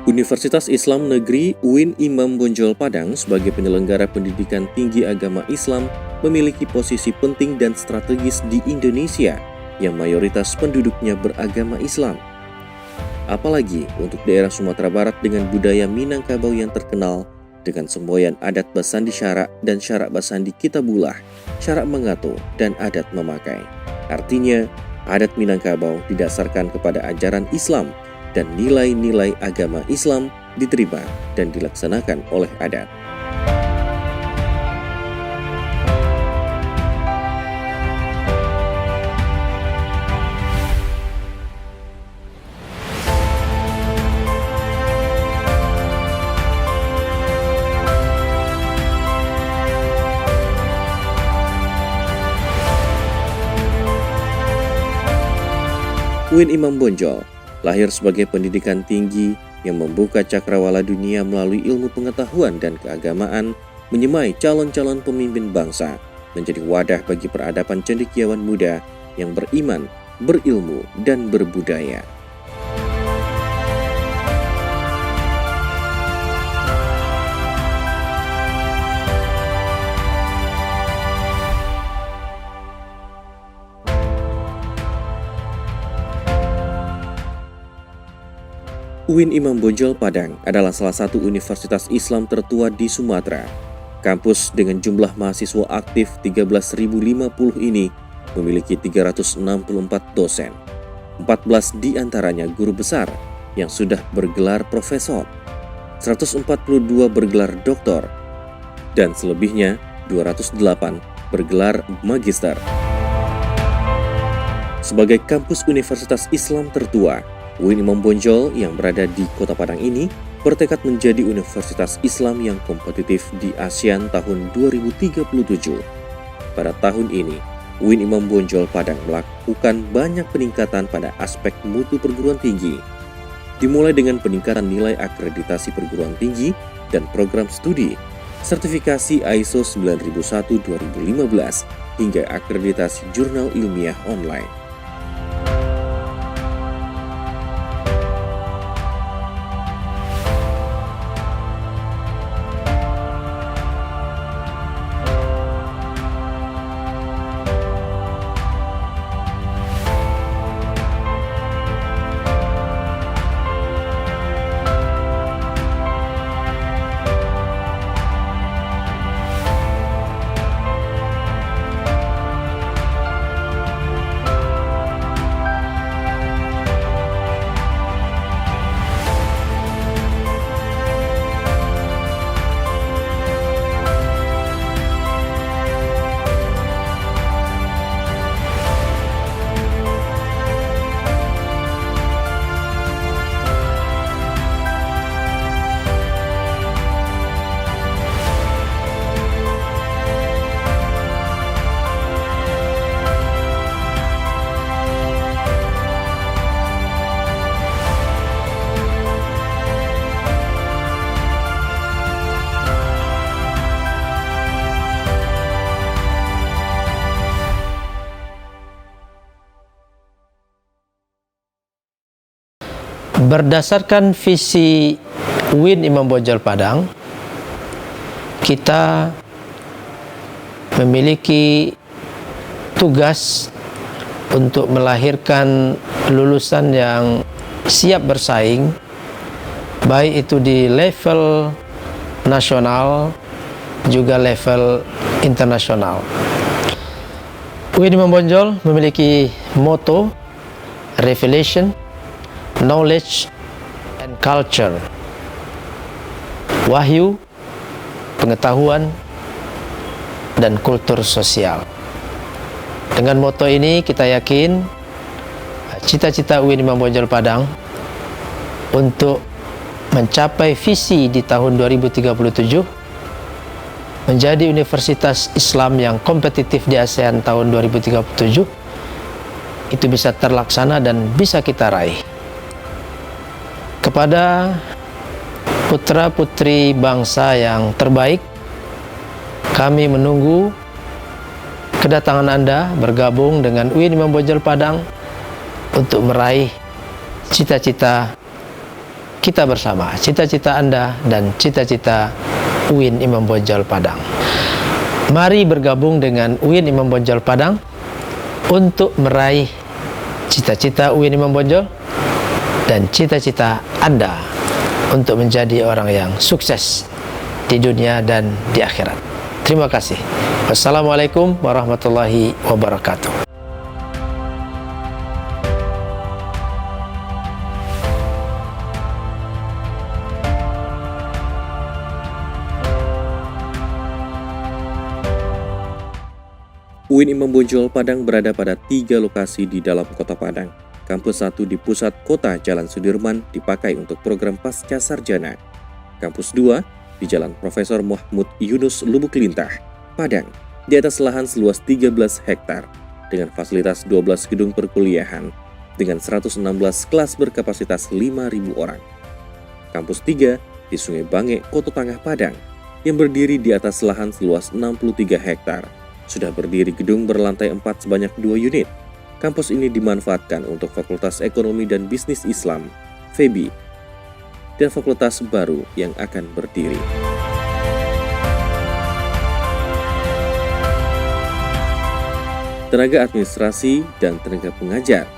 Universitas Islam Negeri UIN Imam Bonjol Padang sebagai penyelenggara pendidikan tinggi agama Islam memiliki posisi penting dan strategis di Indonesia yang mayoritas penduduknya beragama Islam. Apalagi untuk daerah Sumatera Barat dengan budaya Minangkabau yang terkenal dengan semboyan adat Basandi Syarak dan Syarak Basandi Kitabulah, Syarak Mengato, dan adat memakai. Artinya, adat Minangkabau didasarkan kepada ajaran Islam dan nilai-nilai agama Islam diterima dan dilaksanakan oleh adat. UIN Imam Bonjol lahir sebagai pendidikan tinggi yang membuka cakrawala dunia melalui ilmu pengetahuan dan keagamaan, menyemai calon-calon pemimpin bangsa, menjadi wadah bagi peradaban cendekiawan muda yang beriman, berilmu, dan berbudaya. UIN Imam Bonjol Padang adalah salah satu universitas Islam tertua di Sumatera. Kampus dengan jumlah mahasiswa aktif 13.050 ini memiliki 364 dosen. 14 diantaranya guru besar yang sudah bergelar profesor, 142 bergelar doktor, dan selebihnya 208 bergelar magister. Sebagai kampus universitas Islam tertua, UIN Imam Bonjol yang berada di Kota Padang ini bertekad menjadi universitas Islam yang kompetitif di ASEAN tahun 2037. Pada tahun ini, UIN Imam Bonjol Padang melakukan banyak peningkatan pada aspek mutu perguruan tinggi, dimulai dengan peningkatan nilai akreditasi perguruan tinggi dan program studi, sertifikasi ISO 9001-2015, hingga akreditasi jurnal ilmiah online. Berdasarkan visi UIN Imam Bonjol Padang, kita memiliki tugas untuk melahirkan lulusan yang siap bersaing, baik itu di level nasional juga level internasional. UIN Imam Bonjol memiliki moto Revelation, Knowledge and Culture. Wahyu, pengetahuan, dan kultur sosial. Dengan moto ini kita yakin cita-cita UIN Imam Bonjol Padang untuk mencapai visi di tahun 2037 menjadi universitas Islam yang kompetitif di ASEAN tahun 2037 itu bisa terlaksana dan bisa kita raih. Kepada putra-putri bangsa yang terbaik, kami menunggu kedatangan Anda bergabung dengan UIN Imam Bonjol Padang untuk meraih cita-cita kita bersama, cita-cita Anda dan cita-cita UIN Imam Bonjol Padang. Mari bergabung dengan UIN Imam Bonjol Padang untuk meraih cita-cita UIN Imam Bonjol dan cita-cita Anda untuk menjadi orang yang sukses di dunia dan di akhirat. Terima kasih. Wassalamualaikum warahmatullahi wabarakatuh. UIN Imam Bonjol Padang berada pada 3 lokasi di dalam kota Padang. Kampus 1 di pusat kota Jalan Sudirman dipakai untuk program pasca sarjana. Kampus 2 di Jalan Profesor Muhammad Yunus Lubuk Lintah, Padang, di atas lahan seluas 13 hektar dengan fasilitas 12 gedung perkuliahan dengan 116 kelas berkapasitas 5.000 orang. Kampus 3 di Sungai Bange, Kota Tangah, Padang, yang berdiri di atas lahan seluas 63 hektar. Sudah berdiri gedung berlantai 4 sebanyak 2 unit. Kampus ini dimanfaatkan untuk Fakultas Ekonomi dan Bisnis Islam, FEBI, dan fakultas baru yang akan berdiri. Tenaga administrasi dan tenaga pengajar.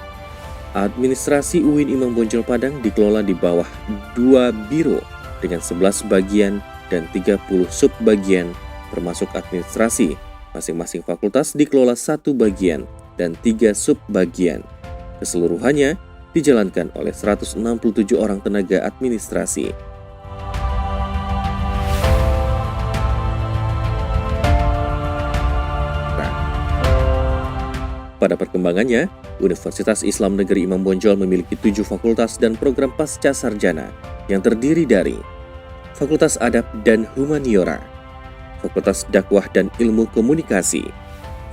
Administrasi UIN Imam Bonjol Padang dikelola di bawah 2 biro dengan 11 bagian dan 30 subbagian termasuk administrasi. Masing-masing fakultas dikelola 1 bagian dan 3 subbagian. Keseluruhannya dijalankan oleh 167 orang tenaga administrasi. Pada perkembangannya, Universitas Islam Negeri Imam Bonjol memiliki 7 fakultas dan program pasca sarjana yang terdiri dari Fakultas Adab dan Humaniora, Fakultas Dakwah dan Ilmu Komunikasi,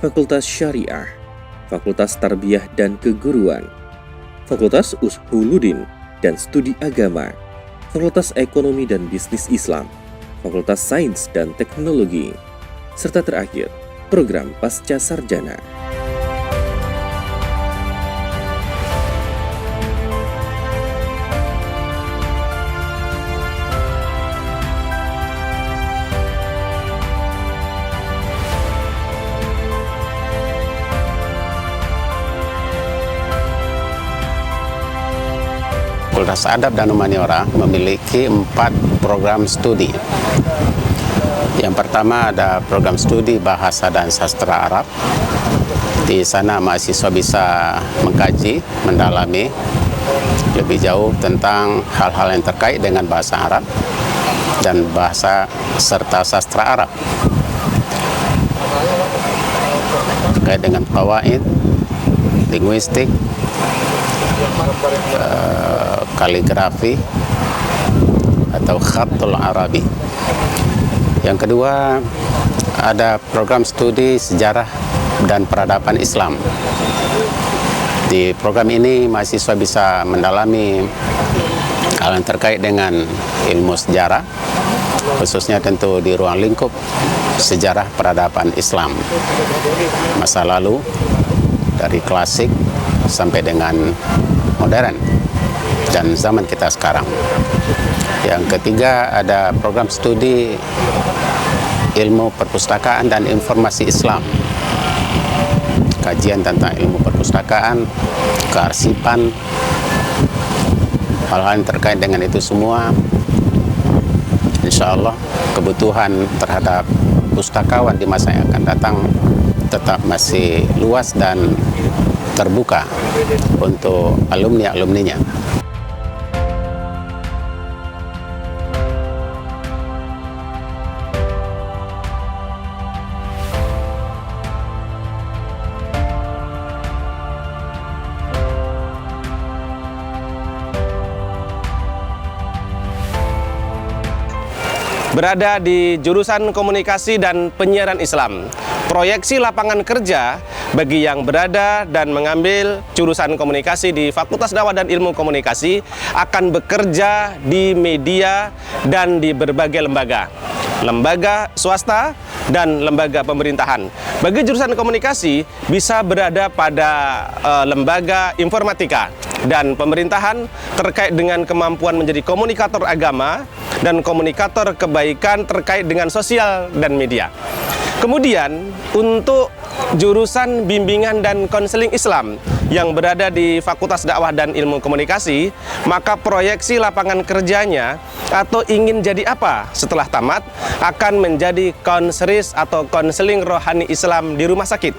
Fakultas Syariah, Fakultas Tarbiyah dan Keguruan, Fakultas Ushuluddin dan Studi Agama, Fakultas Ekonomi dan Bisnis Islam, Fakultas Sains dan Teknologi, serta terakhir, program pasca sarjana. Fakultas Adab dan Humaniora memiliki 4 program studi. Yang pertama ada program studi Bahasa dan Sastra Arab. Di sana mahasiswa bisa mengkaji, mendalami lebih jauh tentang hal-hal yang terkait dengan bahasa Arab dan bahasa serta sastra Arab. Terkait dengan fawaid, linguistik, kaligrafi atau khatul Arabi. Yang kedua ada program studi sejarah dan peradaban Islam. Di program ini mahasiswa bisa mendalami hal yang terkait dengan ilmu sejarah, khususnya tentu di ruang lingkup sejarah peradaban Islam masa lalu dari klasik sampai dengan modern dan zaman kita sekarang. Yang ketiga ada program studi ilmu perpustakaan dan informasi Islam, kajian tentang ilmu perpustakaan, kearsipan, hal-hal yang terkait dengan itu semua. Insya Allah kebutuhan terhadap pustakawan di masa yang akan datang tetap masih luas dan terbuka untuk alumni-alumninya. Berada di jurusan Komunikasi dan Penyiaran Islam. Proyeksi lapangan kerja bagi yang berada dan mengambil jurusan komunikasi di Fakultas Dakwah dan Ilmu Komunikasi akan bekerja di media dan di berbagai lembaga swasta dan lembaga pemerintahan. Bagi jurusan komunikasi bisa berada pada lembaga informatika, dan pemerintahan terkait dengan kemampuan menjadi komunikator agama dan komunikator kebaikan terkait dengan sosial dan media. Kemudian untuk jurusan bimbingan dan konseling Islam yang berada di Fakultas Dakwah dan Ilmu Komunikasi, maka proyeksi lapangan kerjanya atau ingin jadi apa setelah tamat akan menjadi konseris atau konseling rohani Islam di rumah sakit,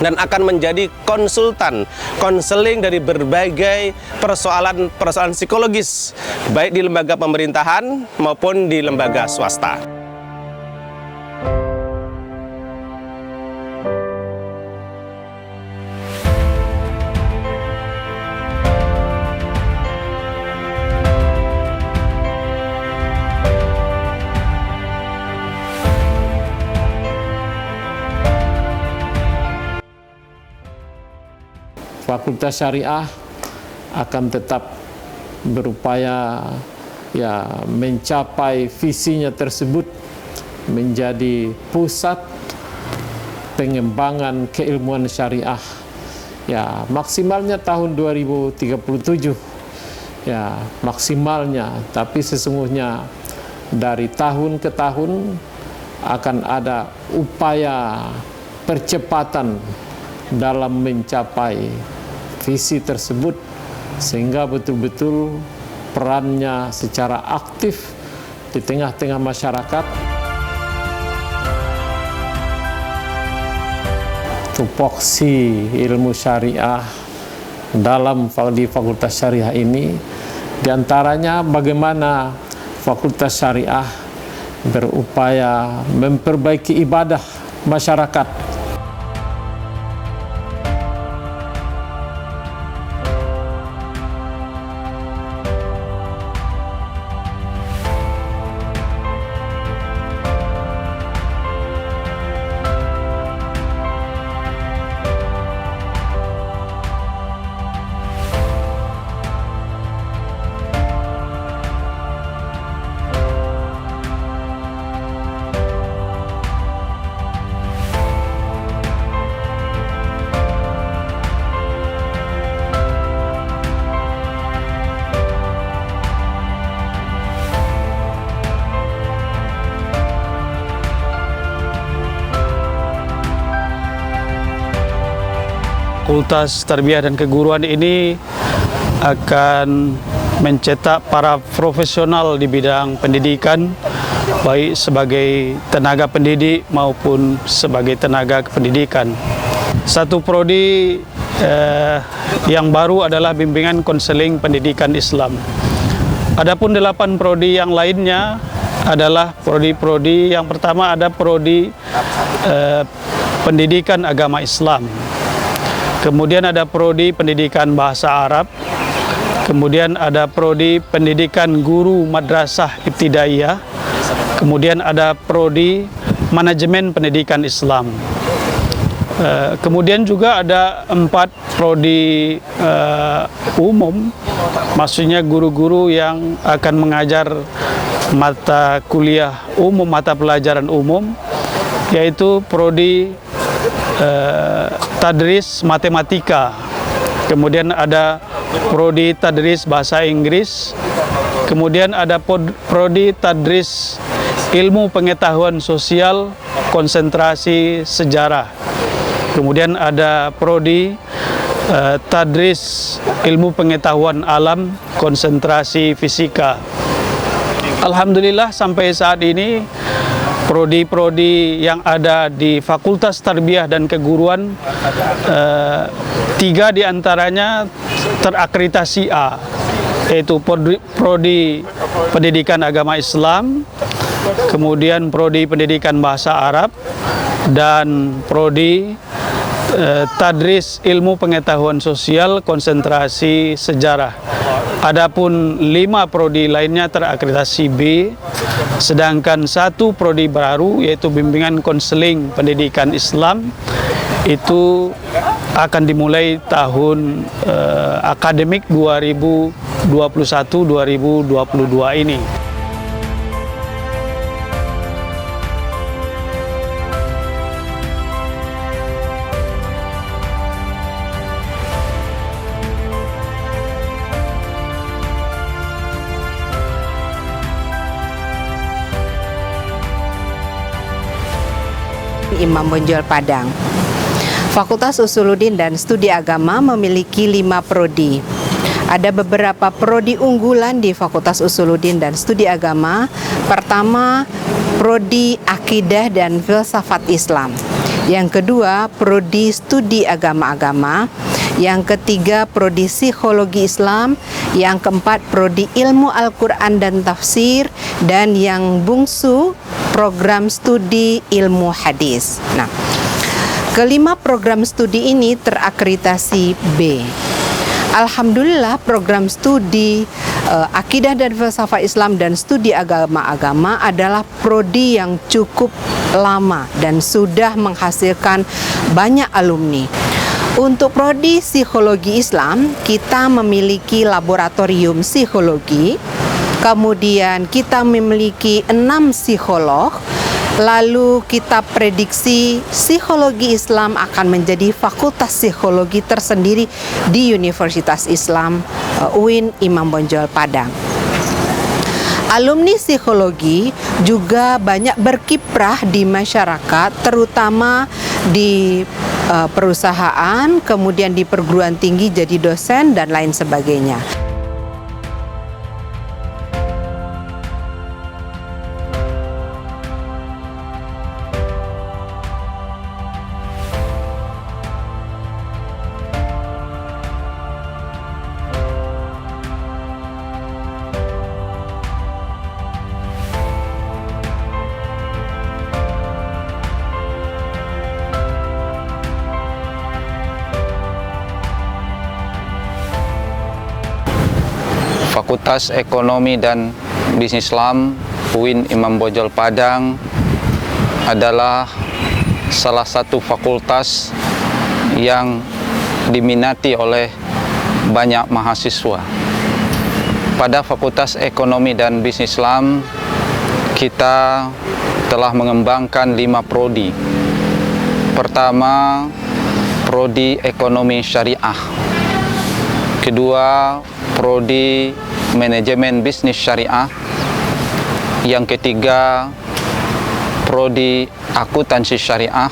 dan akan menjadi konseling dari berbagai persoalan psikologis, baik di lembaga pemerintahan maupun di lembaga swasta. Fakultas Syariah akan tetap berupaya mencapai visinya tersebut, menjadi pusat pengembangan keilmuan syariah maksimalnya tahun 2037 maksimalnya, tapi sesungguhnya dari tahun ke tahun akan ada upaya percepatan dalam mencapai visi tersebut, sehingga betul-betul perannya secara aktif di tengah-tengah masyarakat. Tupoksi ilmu syariah di Fakultas Syariah ini, diantaranya bagaimana Fakultas Syariah berupaya memperbaiki ibadah masyarakat. Fakultas Tarbiyah dan Keguruan ini akan mencetak para profesional di bidang pendidikan, baik sebagai tenaga pendidik maupun sebagai tenaga kependidikan. Satu prodi yang baru adalah bimbingan konseling pendidikan Islam. Adapun 8 prodi yang lainnya adalah prodi-prodi yang pertama ada prodi pendidikan agama Islam. Kemudian ada prodi pendidikan bahasa Arab, kemudian ada prodi pendidikan guru madrasah ibtidaiyah, kemudian ada prodi manajemen pendidikan Islam. Kemudian juga ada 4 prodi umum, maksudnya guru-guru yang akan mengajar mata kuliah umum, mata pelajaran umum, yaitu prodi tadris matematika, kemudian ada prodi tadris bahasa Inggris, kemudian ada prodi tadris ilmu pengetahuan sosial konsentrasi sejarah, kemudian ada prodi tadris ilmu pengetahuan alam konsentrasi fisika. Alhamdulillah sampai saat ini prodi-prodi yang ada di Fakultas Tarbiyah dan Keguruan, 3 diantaranya terakreditasi A, yaitu prodi pendidikan agama Islam, kemudian prodi pendidikan bahasa Arab, dan prodi tadris ilmu pengetahuan sosial konsentrasi sejarah. Adapun 5 prodi lainnya terakreditasi B, sedangkan 1 prodi baru yaitu bimbingan konseling pendidikan Islam itu akan dimulai tahun akademik 2021-2022 ini. Imam Bonjol Padang. Fakultas Usuluddin dan Studi Agama memiliki 5 prodi. Ada beberapa prodi unggulan di Fakultas Usuluddin dan Studi Agama. Pertama, prodi Akidah dan Filsafat Islam. Yang kedua, prodi Studi Agama-agama. Yang ketiga, prodi Psikologi Islam. Yang keempat, prodi Ilmu Al-Quran dan Tafsir. Dan yang bungsu, program studi Ilmu Hadis. Nah, kelima program studi ini terakreditasi B. Alhamdulillah, program studi Akidah dan Filsafat Islam dan Studi Agama-agama adalah prodi yang cukup lama dan sudah menghasilkan banyak alumni. Untuk prodi Psikologi Islam, kita memiliki laboratorium psikologi, kemudian kita memiliki 6 psikolog. Lalu kita prediksi psikologi Islam akan menjadi fakultas psikologi tersendiri di Universitas Islam UIN Imam Bonjol Padang. Alumni psikologi juga banyak berkiprah di masyarakat, terutama di perusahaan, kemudian di perguruan tinggi jadi dosen dan lain sebagainya. Fakultas Ekonomi dan Bisnis Islam UIN Imam Bonjol Padang adalah salah satu fakultas yang diminati oleh banyak mahasiswa. Pada Fakultas Ekonomi dan Bisnis Islam, kita telah mengembangkan 5 prodi. Pertama, prodi Ekonomi Syariah. Kedua, prodi Manajemen Bisnis Syariah. Yang ketiga, prodi Akuntansi Syariah.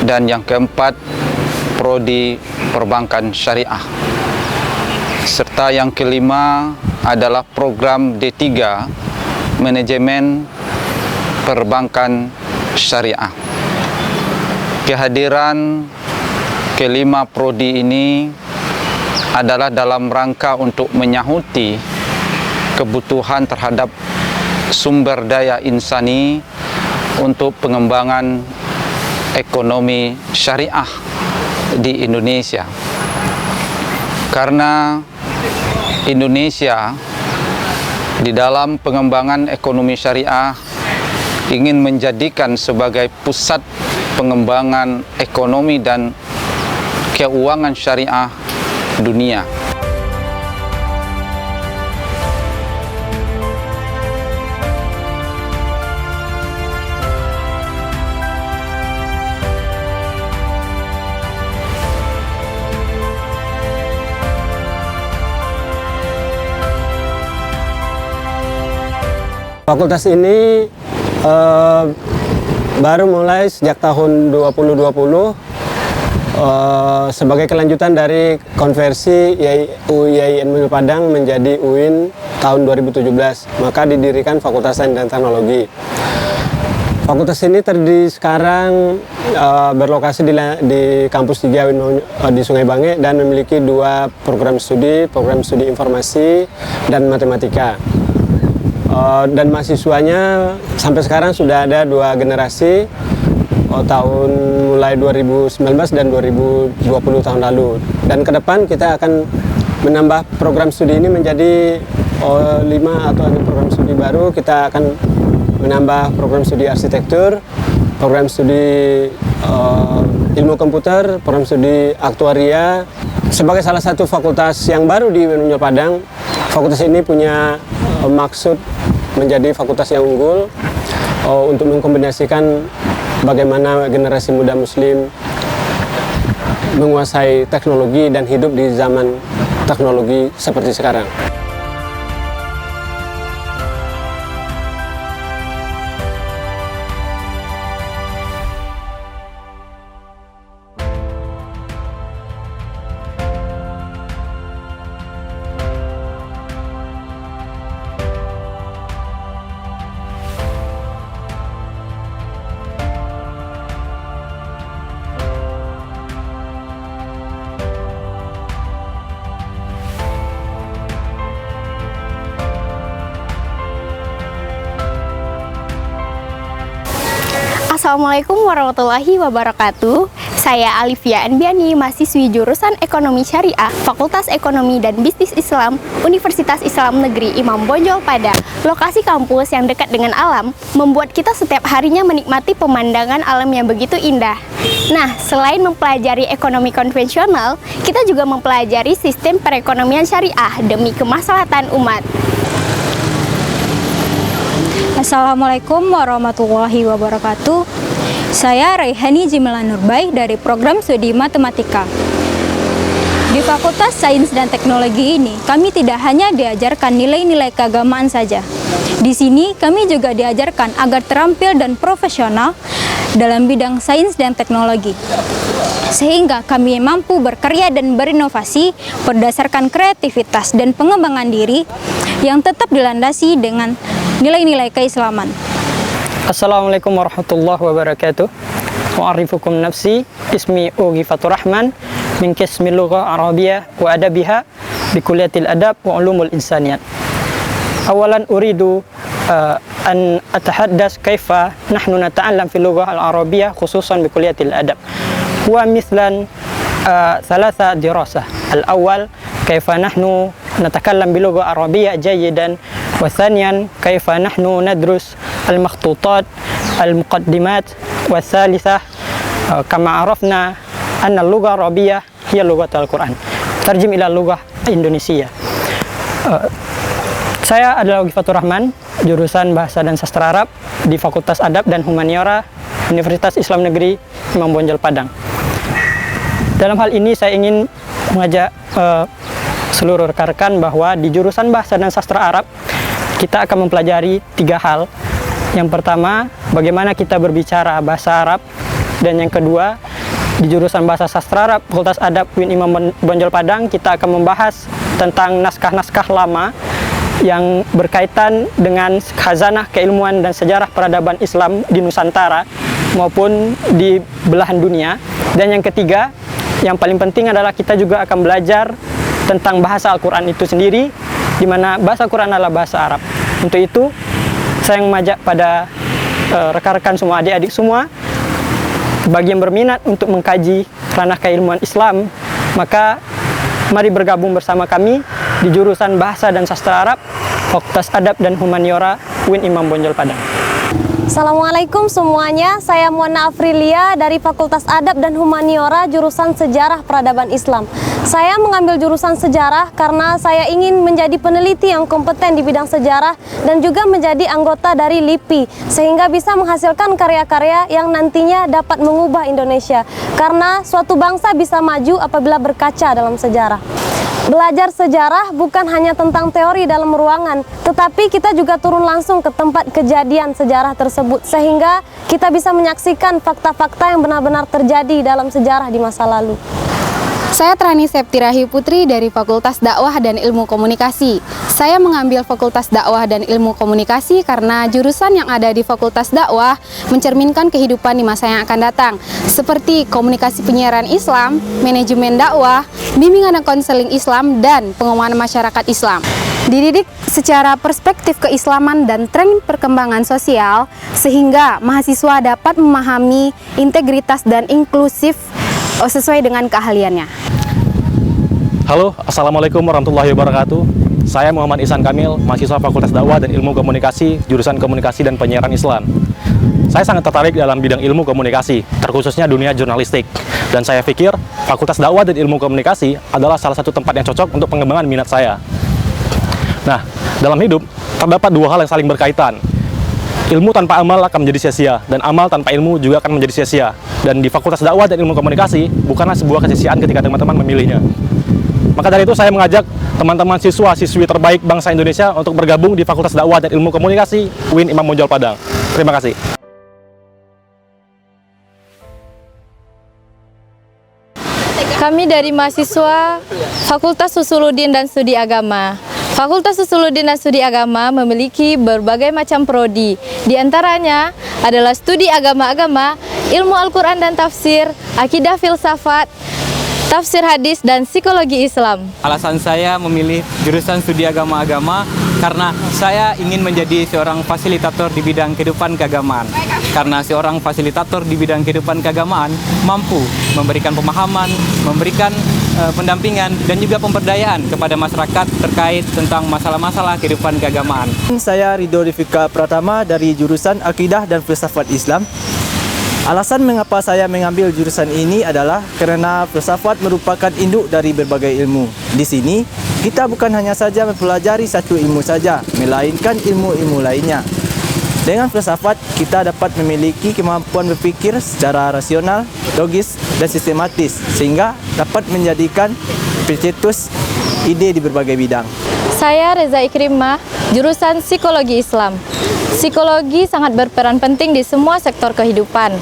Dan yang keempat, prodi Perbankan Syariah. Serta yang kelima adalah program D3 Manajemen Perbankan Syariah. Kehadiran kelima prodi ini adalah dalam rangka untuk menyahuti kebutuhan terhadap sumber daya insani untuk pengembangan ekonomi syariah di Indonesia. Karena Indonesia di dalam pengembangan ekonomi syariah ingin menjadikan sebagai pusat pengembangan ekonomi dan keuangan syariah dunia. Fakultas ini baru mulai sejak tahun 2020 sebagai kelanjutan dari konversi UIN Bonjol Padang menjadi UIN tahun 2017, maka didirikan Fakultas Sains dan Teknologi. Fakultas ini terdiri sekarang berlokasi di kampus 3 di Sungai Bange dan memiliki 2 program studi informasi dan matematika. Dan mahasiswanya sampai sekarang sudah ada 2 generasi. Tahun mulai 2019 dan 2020 tahun lalu, dan ke depan kita akan menambah program studi ini menjadi 5 atau ada program studi baru. Kita akan menambah program studi arsitektur, program studi ilmu komputer, program studi aktuaria. Sebagai salah satu fakultas yang baru di Bonjol Padang, fakultas ini punya maksud menjadi fakultas yang unggul untuk mengkombinasikan bagaimana generasi muda muslim menguasai teknologi dan hidup di zaman teknologi seperti sekarang. Assalamualaikum warahmatullahi wabarakatuh. Saya Alifia Anbiani, mahasiswi jurusan Ekonomi Syariah, Fakultas Ekonomi dan Bisnis Islam, Universitas Islam Negeri Imam Bonjol Padang. Lokasi kampus yang dekat dengan alam membuat kita setiap harinya menikmati pemandangan alam yang begitu indah. Nah, selain mempelajari ekonomi konvensional, kita juga mempelajari sistem perekonomian syariah demi kemaslahatan umat. Assalamualaikum warahmatullahi wabarakatuh. Saya Raihani Jimela Nurbay dari program studi matematika. Di Fakultas Sains dan Teknologi ini, kami tidak hanya diajarkan nilai-nilai keagamaan saja. Di sini, kami juga diajarkan agar terampil dan profesional dalam bidang sains dan teknologi. Sehingga kami mampu berkarya dan berinovasi berdasarkan kreativitas dan pengembangan diri yang tetap dilandasi dengan nilai-nilai keislaman. Assalamualaikum warahmatullahi wabarakatuh. Wa'arifukum nafsi, ismi Ugi Fatur Rahman, min qismi lughah Arabiyah wa adabiha bi kulliyatil adab wa ulumul insaniyat. Awalan uridu an atahaddas kaifa nahnu nata'allam fi lughah al-Arabiyah khususan bi kulliyatil adab. Huwa mithlan thalatha dirasah. Al-awwal kaifa nahnu natakallam bi lughah Arabiyah jayidan. وثانيا كيف نحن ندرس المخطوطات المقدمات والثالثة كما عرفنا أن اللغة العربية هي لغة القرآن ترجم إلى اللغة Indonesia. Saya adalah Ugi Fatur Rahman, jurusan Bahasa dan Sastra Arab di Fakultas Adab dan Humaniora Universitas Islam Negeri Imam Bonjol Padang. Dalam hal ini saya ingin mengajak seluruh rekan-rekan bahwa di jurusan Bahasa dan Sastra Arab kita akan mempelajari 3 hal. Yang pertama, bagaimana kita berbicara bahasa Arab. Dan yang kedua, di jurusan Bahasa Sastra Arab Fakultas Adab UIN Imam Bonjol Padang, kita akan membahas tentang naskah-naskah lama yang berkaitan dengan khazanah keilmuan dan sejarah peradaban Islam di Nusantara maupun di belahan dunia. Dan yang ketiga, yang paling penting adalah kita juga akan belajar tentang bahasa Al-Quran itu sendiri, di mana bahasa Al-Quran adalah bahasa Arab. Untuk itu, saya mengajak pada rekan-rekan semua, adik-adik semua, bagi yang berminat untuk mengkaji ranah keilmuan Islam, maka mari bergabung bersama kami di jurusan Bahasa dan Sastra Arab, Fakultas Adab dan Humaniora UIN Imam Bonjol Padang. Assalamualaikum semuanya, saya Muana Afrilia dari Fakultas Adab dan Humaniora jurusan Sejarah Peradaban Islam. Saya mengambil jurusan sejarah karena saya ingin menjadi peneliti yang kompeten di bidang sejarah dan juga menjadi anggota dari LIPI sehingga bisa menghasilkan karya-karya yang nantinya dapat mengubah Indonesia karena suatu bangsa bisa maju apabila berkaca dalam sejarah. Belajar sejarah bukan hanya tentang teori dalam ruangan, tetapi kita juga turun langsung ke tempat kejadian sejarah tersebut sehingga kita bisa menyaksikan fakta-fakta yang benar-benar terjadi dalam sejarah di masa lalu. Saya Trani Septirahi Putri dari Fakultas Dakwah dan Ilmu Komunikasi. Saya mengambil Fakultas Dakwah dan Ilmu Komunikasi karena jurusan yang ada di Fakultas Dakwah mencerminkan kehidupan di masa yang akan datang, seperti komunikasi penyiaran Islam, manajemen dakwah, bimbingan dan konseling Islam, dan penguatan masyarakat Islam. Dididik secara perspektif keislaman dan tren perkembangan sosial, sehingga mahasiswa dapat memahami integritas dan inklusif sesuai dengan keahliannya. Halo, Assalamualaikum warahmatullahi wabarakatuh. Saya Muhammad Ihsan Kamil, mahasiswa Fakultas Dakwah dan Ilmu Komunikasi, jurusan Komunikasi dan Penyiaran Islam. Saya sangat tertarik dalam bidang ilmu komunikasi, terkhususnya dunia jurnalistik. Dan saya pikir Fakultas Dakwah dan Ilmu Komunikasi adalah salah satu tempat yang cocok untuk pengembangan minat saya. Nah, dalam hidup terdapat 2 hal yang saling berkaitan. Ilmu tanpa amal akan menjadi sia-sia, dan amal tanpa ilmu juga akan menjadi sia-sia. Dan di Fakultas Dakwah dan Ilmu Komunikasi bukanlah sebuah kesia-siaan ketika teman-teman memilihnya. Maka dari itu saya mengajak teman-teman siswa-siswi terbaik bangsa Indonesia untuk bergabung di Fakultas Dakwah dan Ilmu Komunikasi UIN Imam Bonjol Padang. Terima kasih. Kami dari mahasiswa Fakultas Usuluddin dan Studi Agama. Fakultas Usuluddin dan Studi Agama memiliki berbagai macam prodi. Di antaranya adalah studi agama-agama, ilmu Al-Quran dan tafsir, akidah filsafat, tafsir hadis, dan psikologi Islam. Alasan saya memilih jurusan studi agama-agama karena saya ingin menjadi seorang fasilitator di bidang kehidupan keagamaan. karena seorang fasilitator di bidang kehidupan keagamaan mampu memberikan pemahaman, memberikan pendampingan dan juga pemberdayaan kepada masyarakat terkait tentang masalah-masalah kehidupan keagamaan. Saya Ridho Rifika Pratama dari jurusan Akidah dan Filsafat Islam. Alasan mengapa saya mengambil jurusan ini adalah karena filsafat merupakan induk dari berbagai ilmu. Di sini, kita bukan hanya saja mempelajari satu ilmu saja, melainkan ilmu-ilmu lainnya. Dengan filsafat, kita dapat memiliki kemampuan berpikir secara rasional, logis, dan sistematis, sehingga dapat menjadikan pencetus ide di berbagai bidang. Saya Reza Ikrimah, jurusan Psikologi Islam. Psikologi sangat berperan penting di semua sektor kehidupan.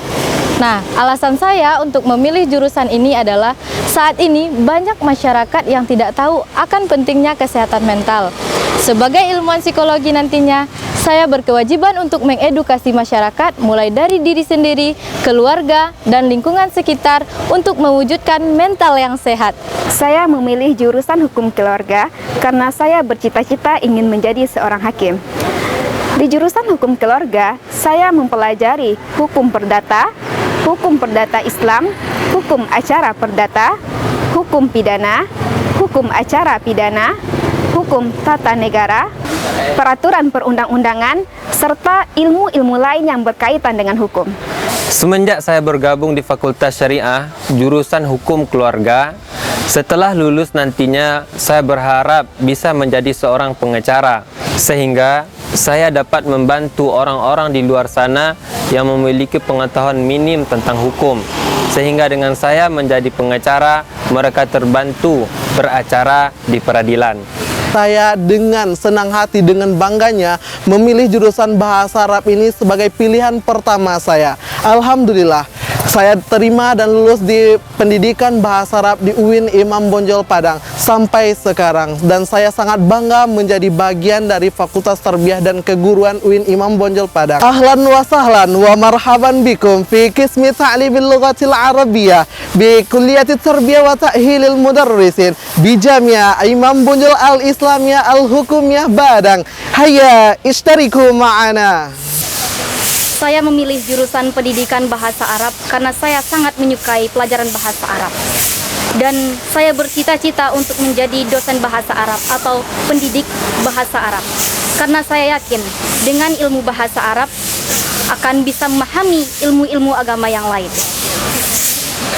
Nah, alasan saya untuk memilih jurusan ini adalah saat ini banyak masyarakat yang tidak tahu akan pentingnya kesehatan mental. Sebagai ilmuwan psikologi nantinya, saya berkewajiban untuk mengedukasi masyarakat mulai dari diri sendiri, keluarga, dan lingkungan sekitar untuk mewujudkan mental yang sehat. Saya memilih jurusan hukum keluarga karena saya bercita-cita ingin menjadi seorang hakim. Di jurusan hukum keluarga, saya mempelajari hukum perdata Islam, hukum acara perdata, hukum pidana, hukum acara pidana, hukum tata negara, peraturan perundang-undangan, serta ilmu-ilmu lain yang berkaitan dengan hukum. Semenjak saya bergabung di Fakultas Syariah, jurusan Hukum Keluarga, setelah lulus nantinya saya berharap bisa menjadi seorang pengacara, sehingga saya dapat membantu orang-orang di luar sana yang memiliki pengetahuan minim tentang hukum. Sehingga dengan saya menjadi pengacara, mereka terbantu beracara di peradilan. Saya dengan senang hati, dengan bangganya memilih jurusan Bahasa Arab ini sebagai pilihan pertama saya. Alhamdulillah, saya terima dan lulus di pendidikan Bahasa Arab di UIN Imam Bonjol Padang sampai sekarang. Dan saya sangat bangga menjadi bagian dari Fakultas Tarbiyah dan Keguruan UIN Imam Bonjol Padang. Ahlan wa sahlan wa marhaban bikum fi qismi ta'limil lughatil arabiyyah bi kulliyati tarbiyah wa ta'hilil mudarrisin bi Jami'ah Imam Bonjol Al-Islamiyah Al-Hukumiyah Padang. Hayya ishtariku ma'ana. Saya memilih jurusan pendidikan bahasa Arab karena saya sangat menyukai pelajaran bahasa Arab. Dan saya bercita-cita untuk menjadi dosen bahasa Arab atau pendidik bahasa Arab. Karena saya yakin dengan ilmu bahasa Arab akan bisa memahami ilmu-ilmu agama yang lain.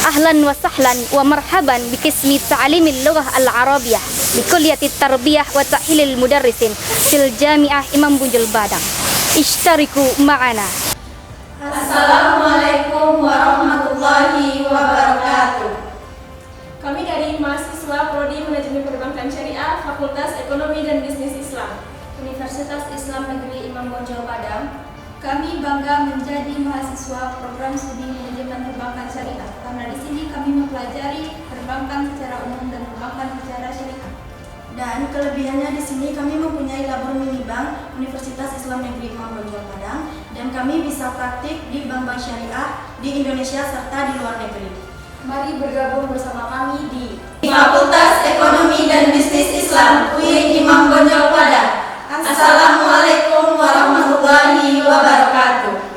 Ahlan wa sahlan wa marhaban bi qismi ta'limil lughah al-arabiyyah bi kulliyati tarbiyah wa ta'hilil mudarrisin fil Jami'ah Imam Bonjol Padang. Ishtariku ma'ana. Assalamualaikum warahmatullahi wabarakatuh. Kami dari mahasiswa Prodi Manajemen Perbankan Syariah, Fakultas Ekonomi dan Bisnis Islam, Universitas Islam Negeri Imam Bonjol Padang. Kami bangga menjadi mahasiswa program studi Manajemen Perbankan Syariah karena di sini kami mempelajari perbankan secara umum dan perbankan secara syariah. Dan kelebihannya di sini kami mempunyai labor mini bank Universitas Islam Negeri Imam Bonjol Padang dan kami bisa praktik di bank-bank syariah di Indonesia serta di luar negeri. Mari bergabung bersama kami di Fakultas Ekonomi dan Bisnis Islam UIN Imam Bonjol Padang. Assalamualaikum warahmatullahi wabarakatuh.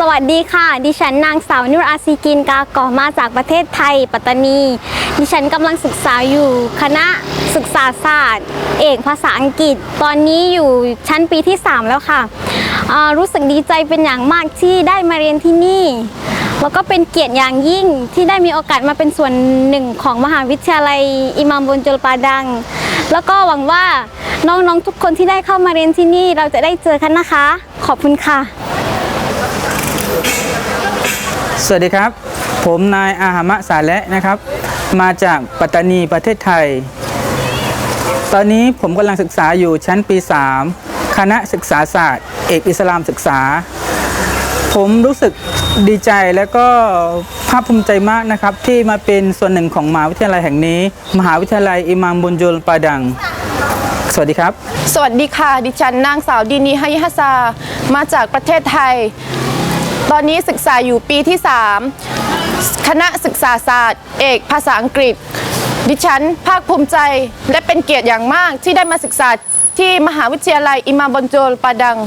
สวัสดีค่ะดิฉันนางสาวนุรอาซีกินกากอมาจากประเทศไทยปัตตานีดิฉันกำลังศึกษาอยู่คณะศึกษาศาสตร์เอกภาษาอังกฤษตอนนี้อยู่ชั้นปีที่3แล้วค่ะรู้สึกดีใจเป็นอย่างมากที่ได้มาเรียนที่นี่แล้วก็เป็นเกียรติอย่างยิ่งที่ได้มีโอกาสมาเป็นส่วนหนึ่งของมหาวิทยาลัยอิมามบอนจอลปาดังแล้วก็หวังว่าน้องๆทุกคนที่ได้เข้ามาเรียนที่นี่เราจะได้เจอกันนะคะขอบคุณค่ะสวัสดีครับผมนายอาหามะสาและนะครับมาจากปัตตานีประเทศไทยตอนนี้ผมกำลังศึกษาอยู่ชั้นปี3คณะศึกษาศาสตร์เอกอิสลามศึกษาผมรู้สึกดีใจและก็ภาคภูมิใจมากนะครับที่มาเป็นส่วนหนึ่งของมหาวิทยาลัยแห่งนี้มหาวิทยาลัยอิมามบอนจอลปาดังสวัสดีครับสวัสดีค่ะดิฉันนางสาวดีนีไฮฮัสซามาจากประเทศไทย ตอนนี้ศึกษาอยู่ปีที่ 3 คณะศึกษาศาสตร์เอกภาษาอังกฤษดิฉันภาคภูมิใจและเป็นเกียรติอย่างมากที่ได้มาศึกษาที่มหาวิทยาลัยอิหม่ามบอนโจล ปาดัง